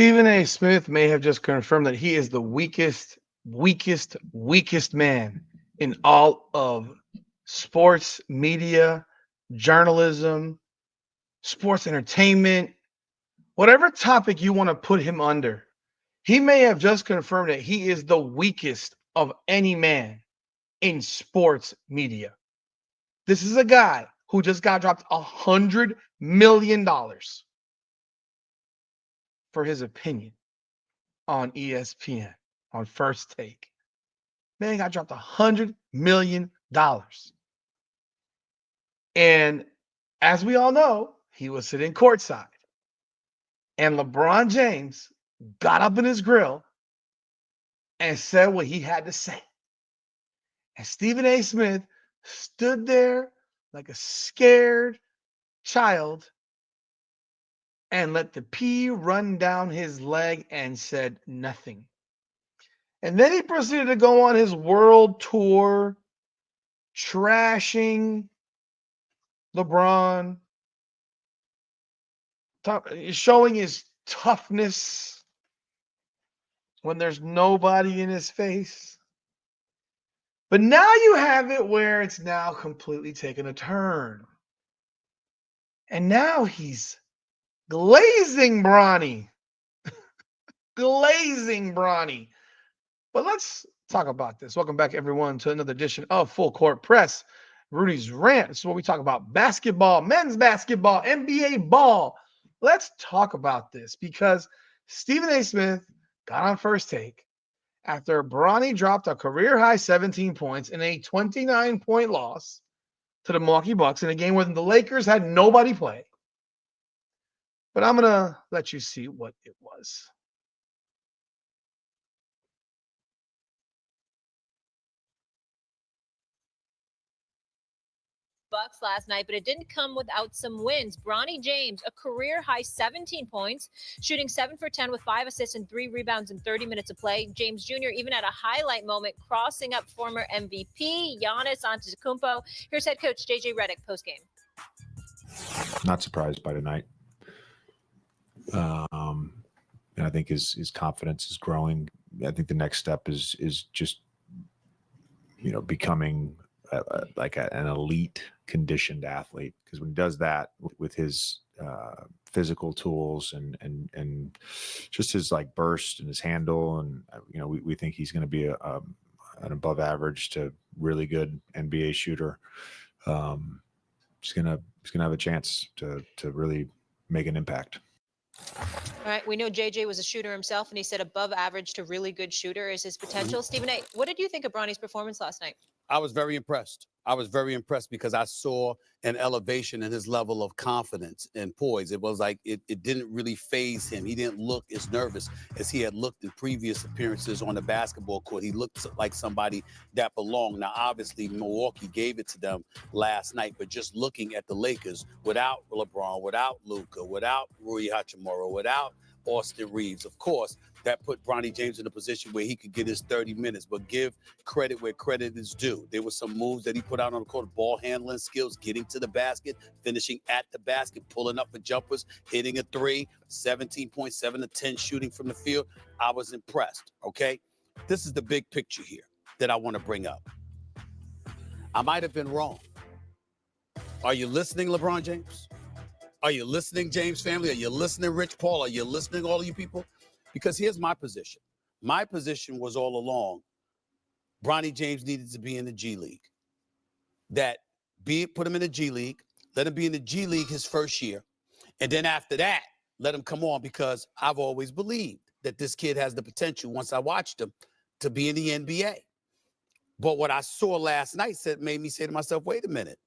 Stephen A. Smith may have just confirmed that he is the weakest man in all of sports, media, journalism, sports entertainment, whatever topic you want to put him under. He may have just confirmed that he is the weakest of any man in sports media. This is a guy who just got dropped $100 million for his opinion on ESPN on First Take. Man got dropped $100 million. And as we all know, he was sitting courtside. And LeBron James got up in his grill and said what he had to say. And Stephen A. Smith stood there like a scared child and let the pee run down his leg and said nothing. And then he proceeded to go on his world tour, trashing LeBron, showing his toughness when there's nobody in his face. But now you have it where it's now completely taken a turn. And now he's glazing Bronny. Glazing Bronny. But let's talk about this. Welcome back, everyone, to another edition of Full Court Press. Rudy's Rant. This is where we talk about basketball, men's basketball, NBA ball. Let's talk about this because Stephen A. Smith got on First Take after Bronny dropped a career-high 17 points in a 29-point loss to the Milwaukee Bucks in a game where the Lakers had nobody play. But I'm going to let you see what it was. Bucks last night, but it didn't come without some wins. Bronny James, a career high 17 points, shooting 7 for 10 with 5 assists and 3 rebounds in 30 minutes of play. James Jr. even had a highlight moment crossing up former MVP Giannis Antetokounmpo. Here's head coach JJ Redick postgame. Not surprised by tonight. And I think his confidence is growing. I think the next step is just becoming like an elite conditioned athlete, because when he does that with his physical tools and just his like burst and his handle, and we think he's going to be an above average to really good NBA shooter. He's gonna have a chance to really make an impact. All right, we know JJ was a shooter himself, and he said above average to really good shooter is his potential. Stephen A., what did you think of Bronny's performance last night? I was very impressed. I was very impressed because I saw an elevation in his level of confidence and poise. It was like it didn't really faze him. He didn't look as nervous as he had looked in previous appearances on the basketball court. He looked like somebody that belonged. Now, obviously, Milwaukee gave it to them last night, but just looking at the Lakers without LeBron, without Luka, without Rui Hachimura, without Austin Reeves, of course, that put Bronny James in a position where he could get his 30 minutes, but give credit where credit is due. There were some moves that he put out on the court, ball handling skills, getting to the basket, finishing at the basket, pulling up for jumpers, hitting a three, 17.7 to 10 shooting from the field. I was impressed, okay? This is the big picture here that I want to bring up. I might have been wrong. Are you listening, LeBron James? Are you listening, James family? Are you listening, Rich Paul? Are you listening, all of you people? Because here's my position. My position was all along, Bronny James needed to be in the G League. Put him in the G League, let him be in the G League his first year. And then after that, let him come on, because I've always believed that this kid has the potential, once I watched him, to be in the NBA. But what I saw last night made me say to myself, wait a minute.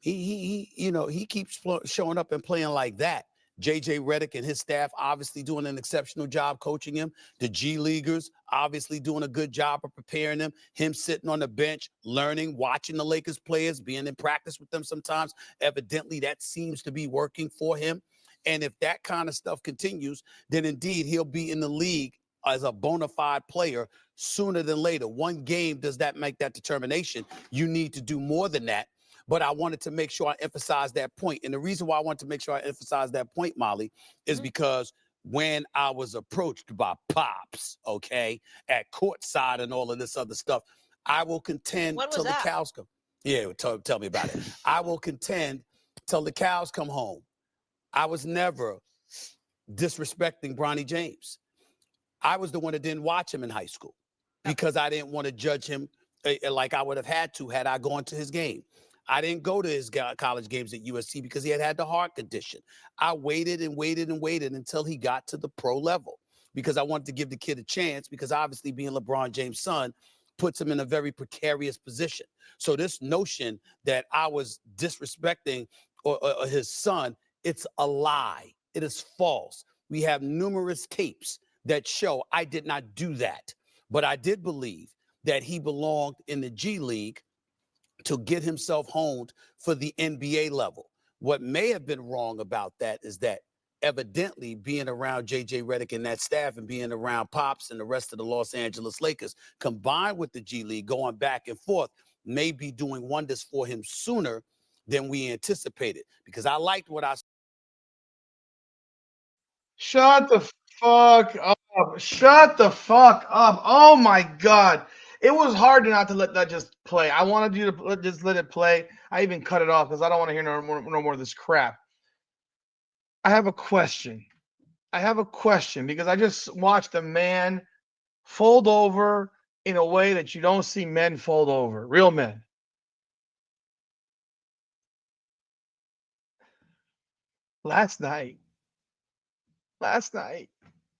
He keeps showing up and playing like that. JJ Redick and his staff obviously doing an exceptional job coaching him. The G Leaguers obviously doing a good job of preparing him. Him sitting on the bench, learning, watching the Lakers players, being in practice with them sometimes. Evidently, that seems to be working for him. And if that kind of stuff continues, then indeed he'll be in the league as a bona fide player sooner than later. One game does that make that determination. You need to do more than that. But I wanted to make sure I emphasize that point. And the reason why I wanted to make sure I emphasize that point, Molly, is because when I was approached by Pops, okay, at courtside and all of this other stuff. I will contend When was till the that? cows come. Yeah, tell me about it. I will contend till the cows come home. I was never disrespecting Bronny James. I was the one that didn't watch him in high school because I didn't want to judge him like I would have had I gone to his game. I didn't go to his college games at USC because he had the heart condition. I waited and waited and waited until he got to the pro level because I wanted to give the kid a chance because obviously being LeBron James' son puts him in a very precarious position. So this notion that I was disrespecting or his son, it's a lie. It is false. We have numerous tapes that show I did not do that. But I did believe that he belonged in the G League to get himself honed for the NBA level. What may have been wrong about that is that evidently being around JJ Redick and that staff and being around Pops and the rest of the Los Angeles Lakers, combined with the G League going back and forth, may be doing wonders for him sooner than we anticipated. Because I liked what I Shut the fuck up. Shut the fuck up. Oh my God. It was hard not to let that just play. I wanted you to just let it play. I even cut it off because I don't want to hear no more of this crap. I have a question. Because I just watched a man fold over in a way that you don't see men fold over, real men. Last night,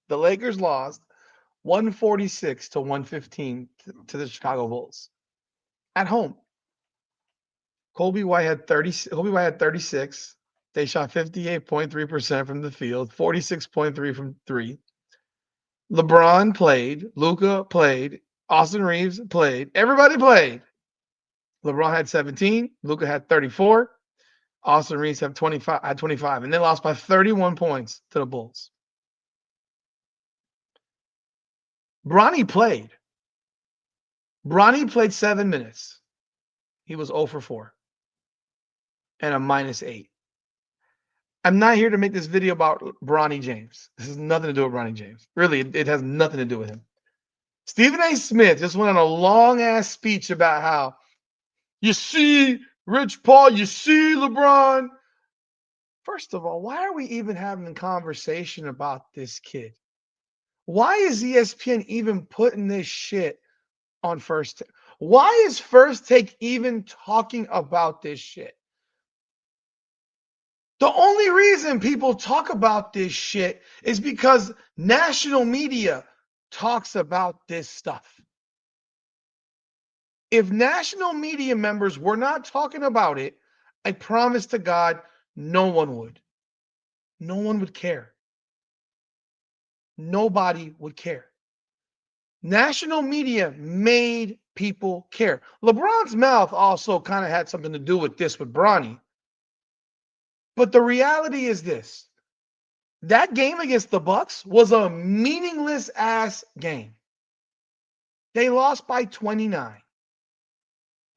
the Lakers lost 146 to 115 to the Chicago Bulls at home. Kobe White had 36. They shot 58.3% from the field, 46.3 from three. LeBron played, Luka played, Austin Reeves played, everybody played. LeBron had 17, Luka had 34, Austin Reeves had 25, and they lost by 31 points to the Bulls. Bronny played. 7 minutes. He was 0 for 4 and a -8. I'm not here to make this video about Bronny James. This has nothing to do with Bronny James. Really, it has nothing to do with him. Stephen A. Smith just went on a long-ass speech about how, you see, Rich Paul, you see, LeBron. First of all, why are we even having a conversation about this kid? Why is ESPN even putting this shit on First Take? Why is First Take even talking about this shit? The only reason people talk about this shit is because national media talks about this stuff. If national media members were not talking about it, I promise to God, no one would. No one would care. Nobody would care. National media made people care. LeBron's mouth also kind of had something to do with this with Bronny. But the reality is this. That game against the Bucks was a meaningless ass game. They lost by 29.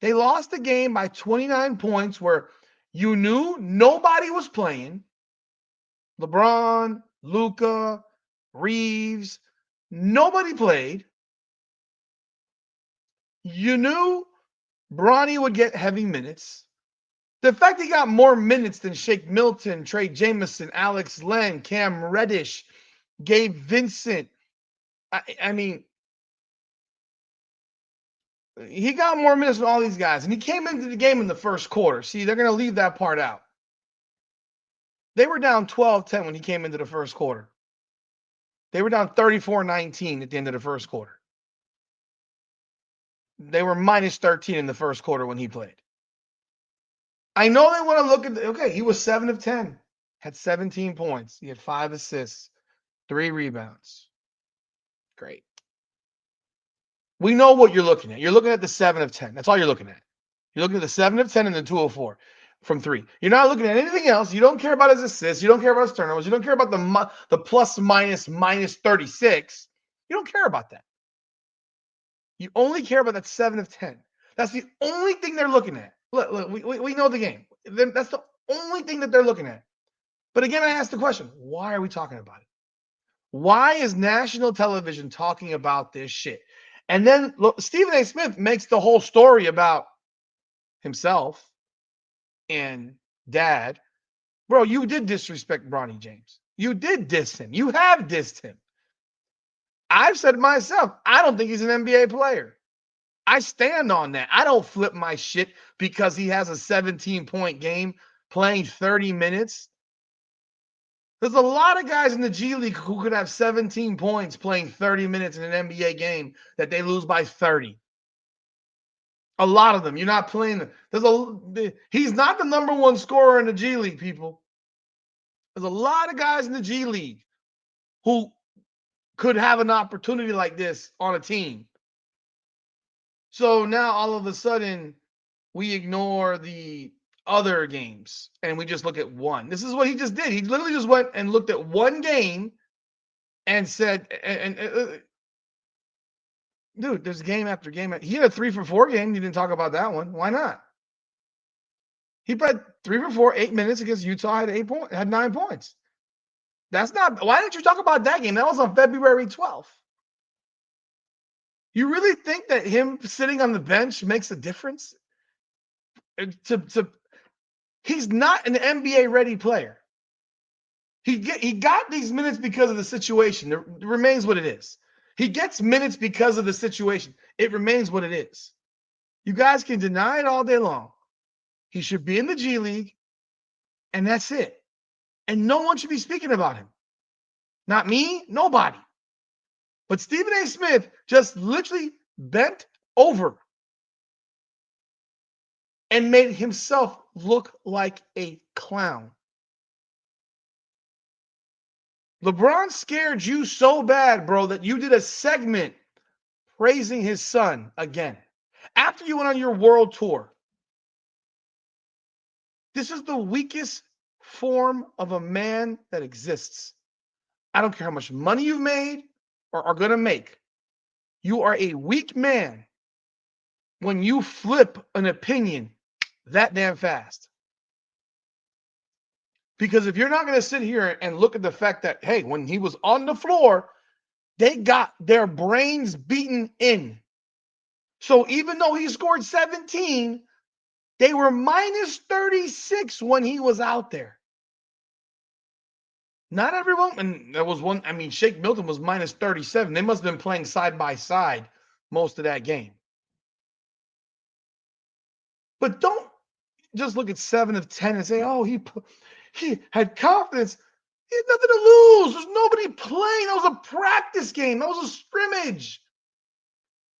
They lost the game by 29 points where you knew nobody was playing. LeBron, Luka, Reeves, nobody played. You knew Bronny would get heavy minutes. The fact he got more minutes than Shake Milton, Trey Jameson, Alex Len, Cam Reddish, Gabe Vincent. I mean, he got more minutes than all these guys. And he came into the game in the first quarter. See, they're going to leave that part out. They were down 12-10 when he came into the first quarter. They were down 34-19 at the end of the first quarter. They were minus 13 in the first quarter when he played. I know they want to look at, okay, he was 7 of 10, had 17 points. He had 5 assists, 3 rebounds. Great. We know what you're looking at. You're looking at the 7 of 10. That's all you're looking at. You're looking at the 7 of 10 and the 2 of 4 from 3. You're not looking at anything else. You don't care about his assists. You don't care about his turnovers. You don't care about the plus minus 36. You don't care about that. You only care about that 7 of 10. That's the only thing they're looking at. Look, we know the game. That's the only thing that they're looking at. But again, I ask the question, why are we talking about it? Why is national television talking about this shit? And then look, Stephen A. Smith makes the whole story about himself and dad. Bro, you did disrespect Bronny James. You did diss him. You have dissed him. I've said myself, I don't think he's an NBA player. I stand on that. I don't flip my shit because he has a 17-point game playing 30 minutes. There's a lot of guys in the G League who could have 17 points playing 30 minutes in an NBA game that they lose by 30. A lot of them. You're not playing. He's not the number one scorer in the G League, people. There's a lot of guys in the G League who could have an opportunity like this on a team. So now all of a sudden we ignore the other games and we just look at one. This is what he just did. He literally just went and looked at one game and said, dude, there's game after game. He had a 3 for 4 game. You didn't talk about that one. Why not? He played 3 for 4, 8 minutes against Utah, had 9 points. That's not. Why didn't you talk about that game? That was on February 12th. You really think that him sitting on the bench makes a difference? He's not an NBA ready player. He got these minutes because of the situation. It remains what it is. He gets minutes because of the situation. It remains what it is. You guys can deny it all day long. He should be in the G League, and that's it. And no one should be speaking about him. Not me, nobody. But Stephen A. Smith just literally bent over and made himself look like a clown. LeBron scared you so bad, bro, that you did a segment praising his son again. After you went on your world tour. This is the weakest form of a man that exists. I don't care how much money you've made or are going to make. You are a weak man when you flip an opinion that damn fast. Because if you're not going to sit here and look at the fact that, hey, when he was on the floor, they got their brains beaten in. So even though he scored 17, they were minus 36 when he was out there. Not everyone, and there was one, I mean, Shake Milton was minus 37. They must have been playing side by side most of that game. But don't just look at 7 of 10 and say, oh, he had confidence. He had nothing to lose. There's nobody playing. That was a practice game. That was a scrimmage.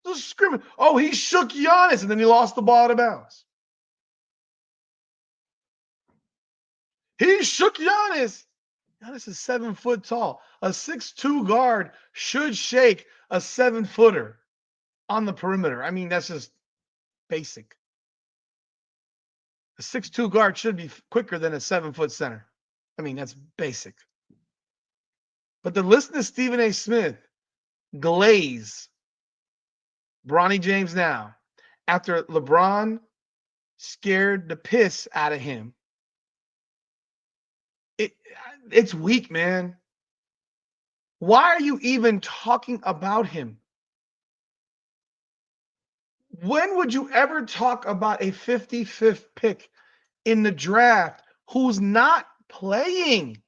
It was a scrimmage. Oh, he shook Giannis, and then he lost the ball out of bounds. He shook Giannis. Giannis is 7 foot tall. A 6'2" guard should shake a 7-footer on the perimeter. I mean, that's just basic. A 6'2" guard should be quicker than a 7-foot center. I mean, that's basic. But to listen to Stephen A. Smith glaze Bronny James now after LeBron scared the piss out of him, it's weak, man. Why are you even talking about him? When would you ever talk about a 55th pick in the draft who's not playing?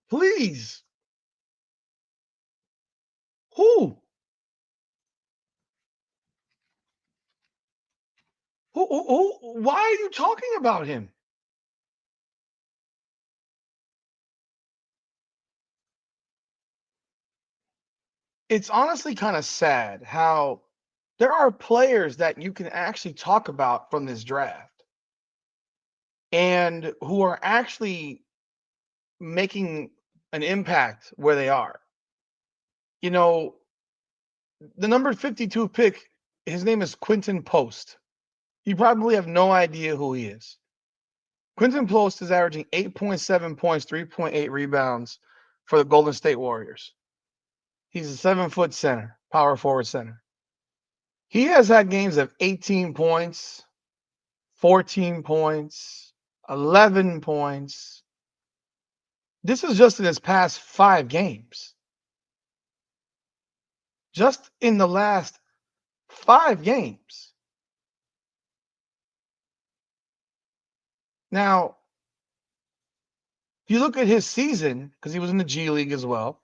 Please. Who? Why are you talking about him? It's honestly kind of sad how there are players that you can actually talk about from this draft and who are actually making an impact where they are. You know, the number 52 pick, his name is Quinton Post. You probably have no idea who he is. Quinton Post is averaging 8.7 points, 3.8 rebounds for the Golden State Warriors. He's a 7-foot center, power forward center. He has had games of 18 points, 14 points, 11 points. This is just in his past 5 games. Just in the last 5 games. Now, if you look at his season, because he was in the G League as well,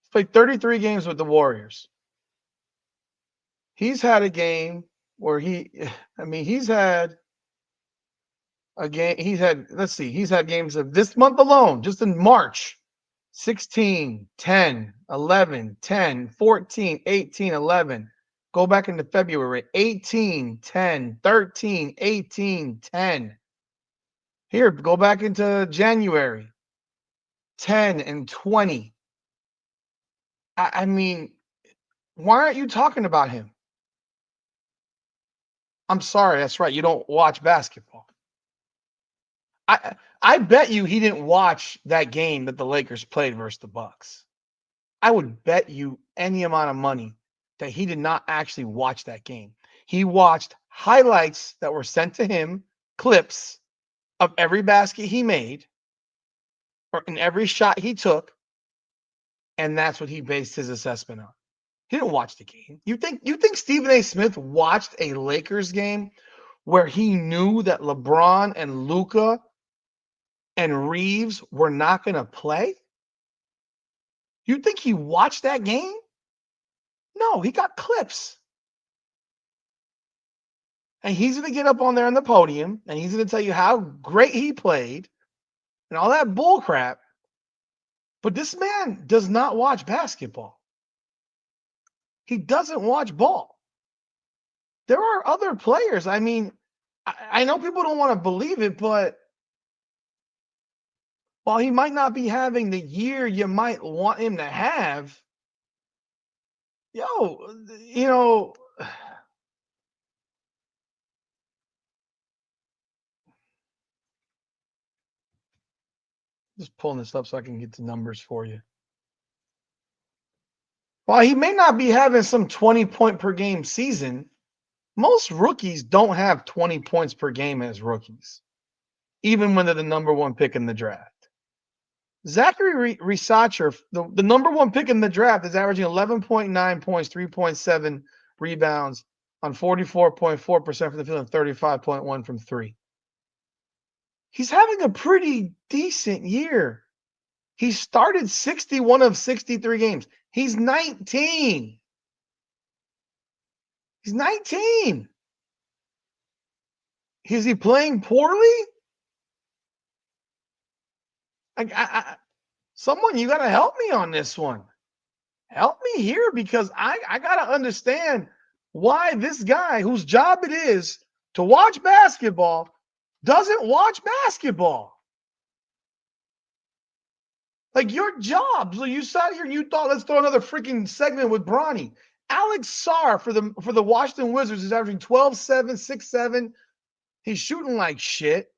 he's played 33 games with the Warriors. He's had a game where he's had a game. He's had games of this month alone, just in March, 16, 10, 11, 10, 14, 18, 11. Go back into February, 18, 10, 13, 18, 10. Here, go back into January, 10 and 20. I mean, why aren't you talking about him? I'm sorry, that's right. You don't watch basketball. I bet you he didn't watch that game that the Lakers played versus the Bucks. I would bet you any amount of money that he did not actually watch that game. He watched highlights that were sent to him, clips of every basket he made or in every shot he took, and that's what he based his assessment on. He didn't watch the game. You think Stephen A. Smith watched a Lakers game where he knew that LeBron and Luka and Reeves were not going to play? You think he watched that game? No, he got clips. And he's going to get up on there on the podium and he's going to tell you how great he played and all that bull crap. But this man does not watch basketball. He doesn't watch ball. There are other players. I mean, I know people don't want to believe it, but while he might not be having the year you might want him to have, just pulling this up so I can get the numbers for you. While he may not be having some 20-point per game season, most rookies don't have 20 points per game as rookies, even when they're the number 1 pick in the draft. Zachary Resacher, the number 1 pick in the draft, is averaging 11.9 points, 3.7 rebounds on 44.4% from the field and 35.1 from 3. He's having a pretty decent year. He started 61 of 63 games. He's 19. He's 19. Is he playing poorly? Someone, you got to help me on this one. Help me here because I got to understand why this guy whose job it is to watch basketball doesn't watch basketball. Like your job. So you sat here and you thought, let's throw another freaking segment with Bronny. Alex Sarr for the Washington Wizards is averaging 12-7, 6-7. He's shooting like shit,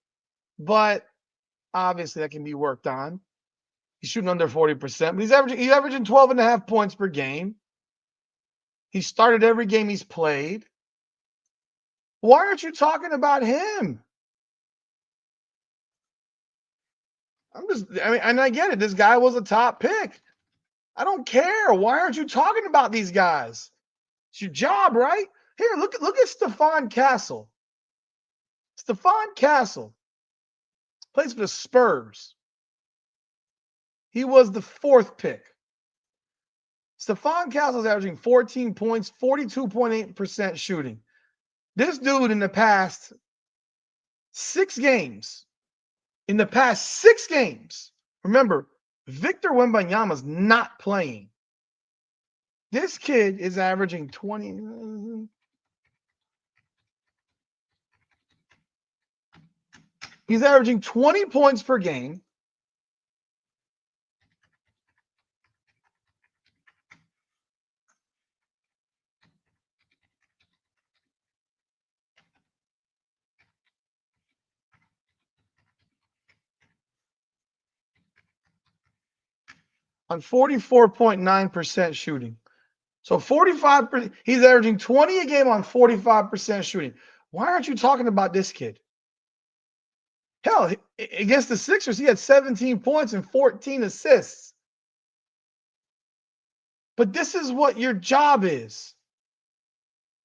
but obviously that can be worked on. He's shooting under 40%, but he's averaging 12.5 points per game. He started every game he's played. Why aren't you talking about him? And I get it. This guy was a top pick. I don't care. Why aren't you talking about these guys? It's your job, right? Here, look at Stephon Castle. Stephon Castle plays for the Spurs. He was the 4th pick. Stephon Castle is averaging 14 points, 42.8% shooting. This dude in the past 6 games, remember, Victor Wembanyama's not playing. This kid is averaging 20. He's averaging 20 points per game. On 44.9% shooting. So 45%, he's averaging 20 a game on 45% shooting. Why aren't you talking about this kid? Hell, against the Sixers, he had 17 points and 14 assists. But this is what your job is.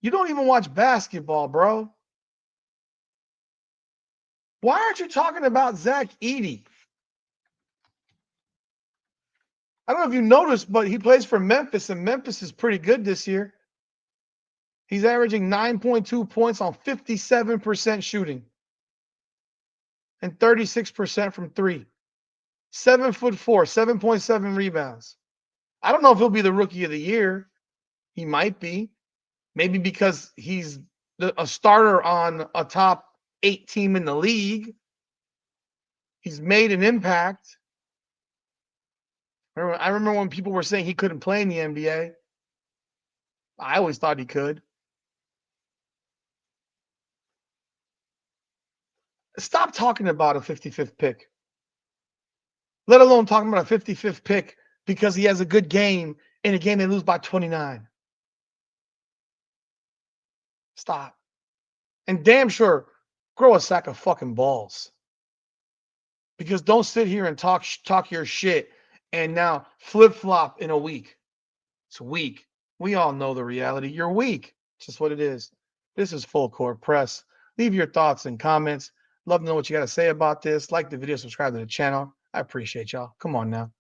You don't even watch basketball, bro. Why aren't you talking about Zach Edey? I don't know if you noticed, but he plays for Memphis, and Memphis is pretty good this year. He's averaging 9.2 points on 57% shooting and 36% from three. 7'4", 7.7 rebounds. I don't know if he'll be the rookie of the year. He might be. Maybe because he's a starter on a top 8 team in the league. He's made an impact. I remember when people were saying he couldn't play in the NBA. I always thought he could. Stop talking about a 55th pick. Let alone talking about a 55th pick because he has a good game in a game they lose by 29. Stop. And damn sure, grow a sack of fucking balls. Because don't sit here and talk your shit and now flip-flop in a week. It's weak. We all know the reality. You're weak. It's just what it is. This is Full Court Press. Leave your thoughts and comments. Love to know what you got to say about this. Like the video, subscribe to the channel. I appreciate y'all. Come on now.